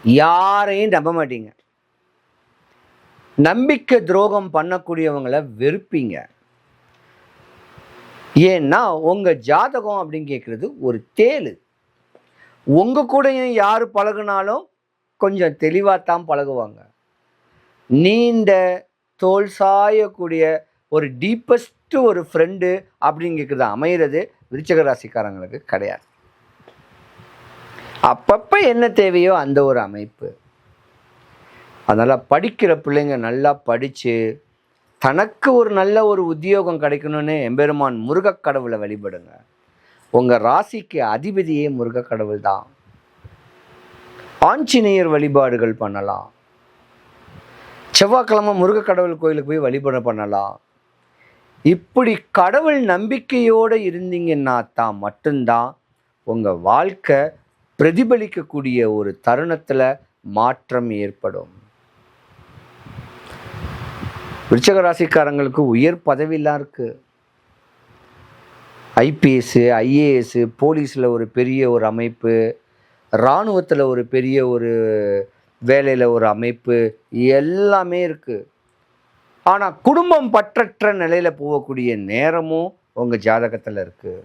யாரையும் நம்ப மாட்டீங்க. நம்பிக்கை துரோகம் பண்ணக்கூடியவங்களை வெறுப்பீங்க. ஏன்னா உங்க ஜாதகம் அப்படின்னு கேட்குறது ஒரு தேளு. உங்க கூடயும் யார் பழகுனாலும் கொஞ்சம் தெளிவாகத்தான் பழகுவாங்க. நீண்ட தோல் சாயக்கூடிய ஒரு டீப்பஸ்ட் ஒரு ஃப்ரெண்டு அப்படிங்கிறது அமைகிறது விருச்சிக ராசிக்காரங்களுக்கு கிடையாது. அப்பப்போ என்ன தேவையோ அந்த ஒரு அமைப்பு. அதனால் படிக்கிற பிள்ளைங்க நல்லா படித்து தனக்கு ஒரு நல்ல ஒரு உத்தியோகம் கிடைக்கணும்னு எம்பெருமான் முருகக்கடவுளை வழிபடுங்க. உங்கள் ராசிக்கு அதிபதியே முருகக்கடவுள் தான். ஆஞ்சநேயர் வழிபாடுகள் பண்ணலாம். செவ்வாய்க்கிழமை முருகக்கடவுள் கோயிலுக்கு போய் வழிபாடு பண்ணலாம். இப்படி கடவுள் நம்பிக்கையோடு இருந்தீங்கன்னா தான் மட்டும்தான் உங்கள் வாழ்க்கை பிரதிபலிக்கக்கூடிய ஒரு தருணத்தில் மாற்றம் ஏற்படும். விருச்சிக ராசிக்காரங்களுக்கு உயர் பதவியெல்லாம் இருக்குது. ஐபிஎஸ், ஐஏஎஸ், போலீஸில் ஒரு பெரிய ஒரு அமைப்பு, இராணுவத்தில் ஒரு பெரிய ஒரு வேலையில் ஒரு அமைப்பு, எல்லாமே இருக்குது. ஆனால் குடும்பம் பற்றற்ற நிலையில் போகக்கூடிய நேரமும் உங்கள் ஜாதகத்தில் இருக்குது.